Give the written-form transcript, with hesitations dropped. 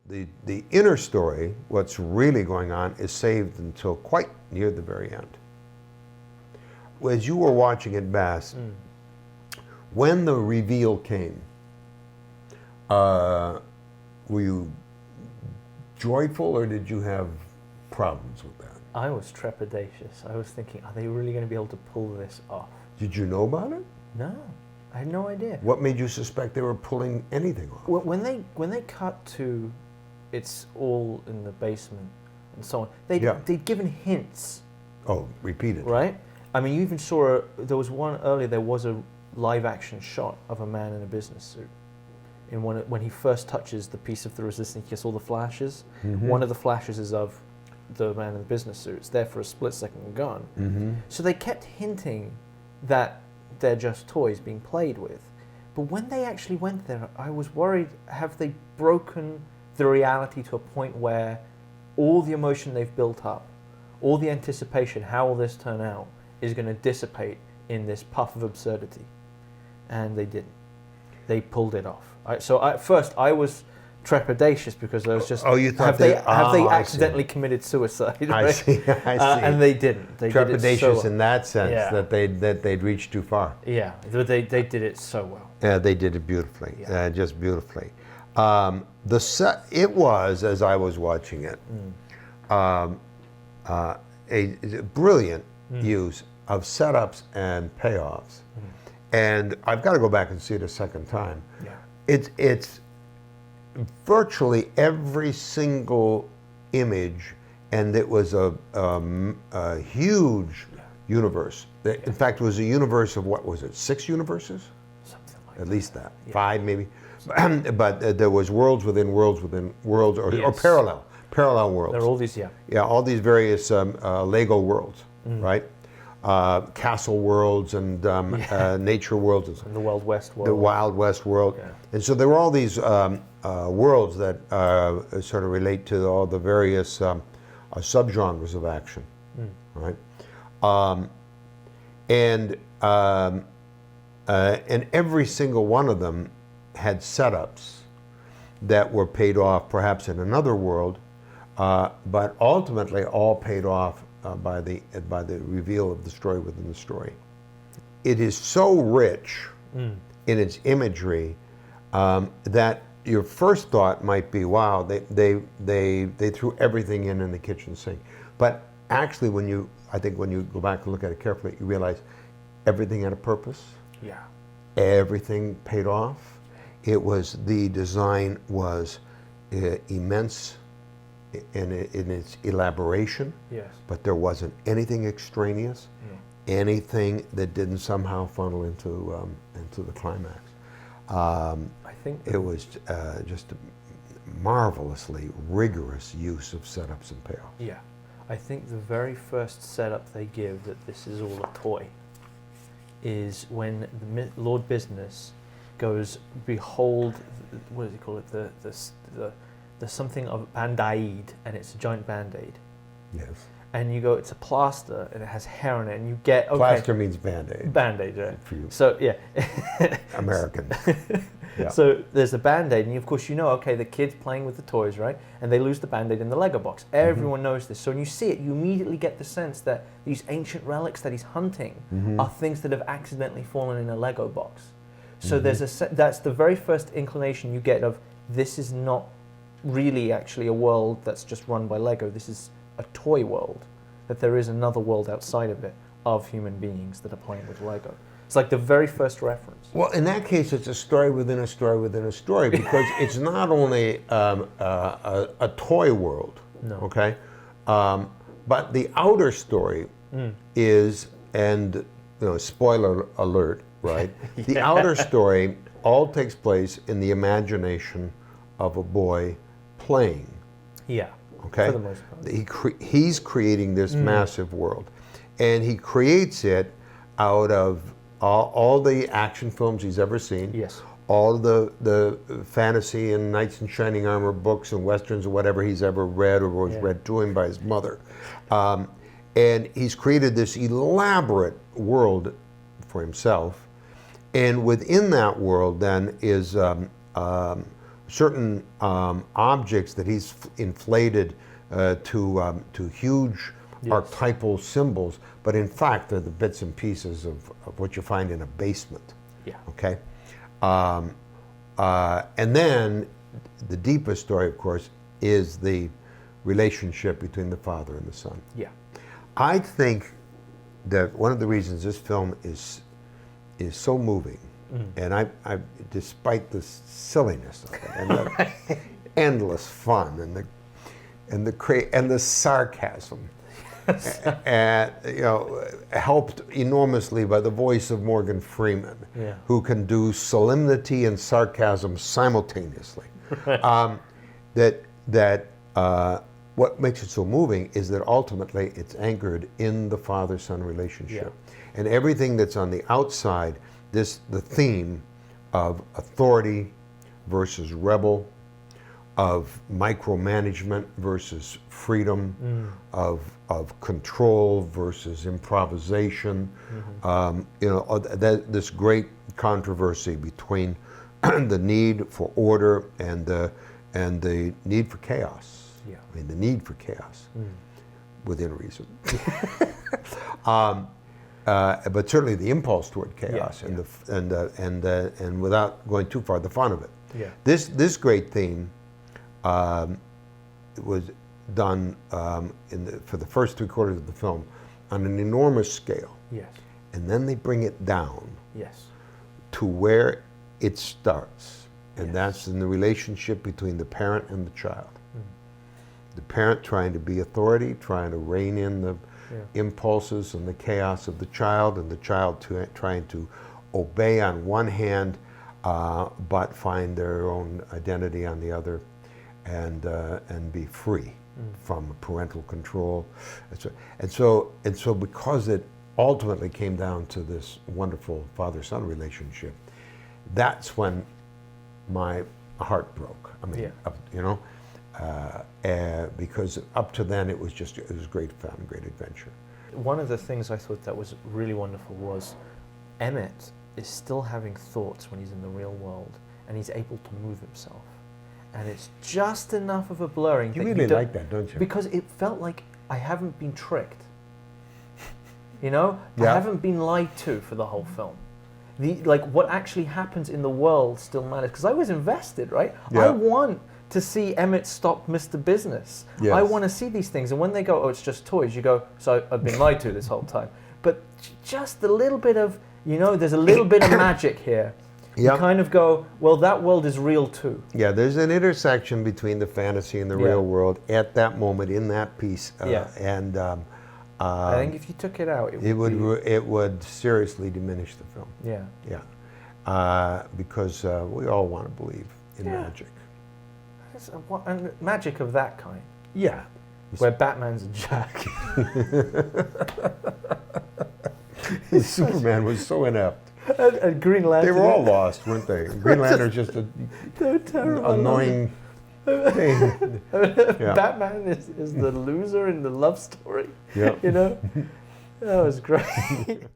the inner story, what's really going on, is saved until quite near the very end. As you were watching it, Bass, when the reveal came, were you joyful or did you have problems with that? I was trepidatious. I was thinking, are they really going to be able to pull this off? Did you know about it? No, I had no idea. What made you suspect they were pulling anything off? When they cut to, it's all in the basement and so on. They'd given hints. Oh, repeated. Right. I mean, you even saw there was one earlier. There was a live action shot of a man in a business suit. In when he first touches the piece of the resistance, he gets all the flashes. Mm-hmm. One of the flashes is of the man in the business suit. It's there for a split second gone. Mm-hmm. So they kept hinting that they're just toys being played with. But when they actually went there, I was worried, have they broken the reality to a point where all the emotion they've built up, all the anticipation, how will this turn out, is going to dissipate in this puff of absurdity? And they didn't. They pulled it off. So at first I was trepidatious because I was just, you thought have they accidentally committed suicide? Right? I see. And they didn't. They trepidatious did it so in that sense, yeah. that they'd reached too far. Yeah, they did it so well. Yeah, they did it beautifully, Yeah. just beautifully. It was, as I was watching it, a brilliant use of setups and payoffs. And I've got to go back and see it a second time. Yeah. It's virtually every single image, and it was a huge universe. In fact, it was a universe of, what was it, 6 universes? Something like At least that. Yeah. 5 maybe. But there was worlds within worlds within worlds, or Yes. parallel worlds. There are all these, Yeah, all these various Lego worlds, right? Castle worlds and nature worlds. And so. the Wild West world. The Wild West world. Yeah. And so there were all these worlds that sort of relate to all the various subgenres of action, right? And every single one of them had setups that were paid off perhaps in another world, but ultimately all paid off by the reveal of the story within the story. It is so rich in its imagery that your first thought might be, wow, they threw everything in the kitchen sink. But actually, when you go back and look at it carefully, you realize everything had a purpose. Yeah. Everything paid off. The design was immense in its elaboration. Yes. But there wasn't anything extraneous, anything that didn't somehow funnel into the climax. I think it was just a marvelously rigorous use of setups and payoffs. Yeah. I think the very first setup they give that this is all a toy is when the Lord Business goes, behold, what does he call it? The something of Band-Aid, and it's a giant Band-Aid. Yes. And you go, it's a plaster, and it has hair on it, and you get, okay. Plaster means Band-Aid. Band-Aid, right. For you. So, yeah. Americans. Yeah. So there's a Band-Aid, and of course you know, okay, the kid's playing with the toys, right? And they lose the Band-Aid in the Lego box. Everyone knows this. So when you see it, you immediately get the sense that these ancient relics that he's hunting are things that have accidentally fallen in a Lego box. So that's the very first inclination you get of, this is not really actually a world that's just run by Lego. This is a toy world, that there is another world outside of it of human beings that are playing with Lego. It's like the very first reference. Well, in that case, it's a story within a story within a story, because it's not only a toy world, okay, but the outer story is, and spoiler alert, right? The outer story all takes place in the imagination of a boy playing. Yeah. Okay. For the most part. He's creating this massive world, and he creates it out of all the action films he's ever seen. Yes. All the fantasy and knights in shining armor books and westerns or whatever he's ever read or was read to him by his mother, and he's created this elaborate world for himself, and within that world then is certain objects that he's inflated to huge archetypal symbols, but in fact they're the bits and pieces of what you find in a basement. Yeah. Okay. And then the deepest story, of course, is the relationship between the father and the son. Yeah. I think that one of the reasons this film is so moving, and I despite the silliness of it and the endless fun and the sarcasm, and helped enormously by the voice of Morgan Freeman, who can do solemnity and sarcasm simultaneously. What makes it so moving is that ultimately it's anchored in the father-son relationship. And everything that's on the outside, the theme of authority versus rebel, of micromanagement versus freedom, of control versus improvisation, this great controversy between the need for order and the need for chaos. Yeah. I mean, the need for chaos, within reason. But certainly the impulse toward chaos and without going too far, the fun of it. Yeah. This great theme was done for the first 3/4 of the film on an enormous scale. Yes. And then they bring it down Yes. to where it starts, and that's in the relationship between the parent and the child. The parent trying to be authority, trying to rein in the impulses and the chaos of the child, and the child trying to obey on one hand, but find their own identity on the other, and be free from parental control. And so because it ultimately came down to this wonderful father-son relationship, that's when my heart broke. I mean, because up to then it was great fun, great adventure. One of the things I thought that was really wonderful was Emmett is still having thoughts when he's in the real world, and he's able to move himself. And it's just enough of a blurring. You really like that, don't you? Because it felt like I haven't been tricked. You know? Yeah. I haven't been lied to for the whole film. What actually happens in the world still matters. Because I was invested, right? Yeah. I want to see Emmett stop Mr. Business. Yes. I want to see these things. And when they go, oh, it's just toys, you go, so I've been lied to this whole time. But just a little bit of, there's a little bit of magic here. You kind of go, well, that world is real too. Yeah, there's an intersection between the fantasy and the real world at that moment in that piece. And I think if you took it out, it would seriously diminish the film. Yeah. Yeah. Because we all want to believe in magic. And magic of that kind. Yeah. Where Batman's a jack. Superman was so inept. And Green Lantern. They were all lost, weren't they? Green Lantern's just an annoying thing. Batman is the loser in the love story. Yeah. That was great.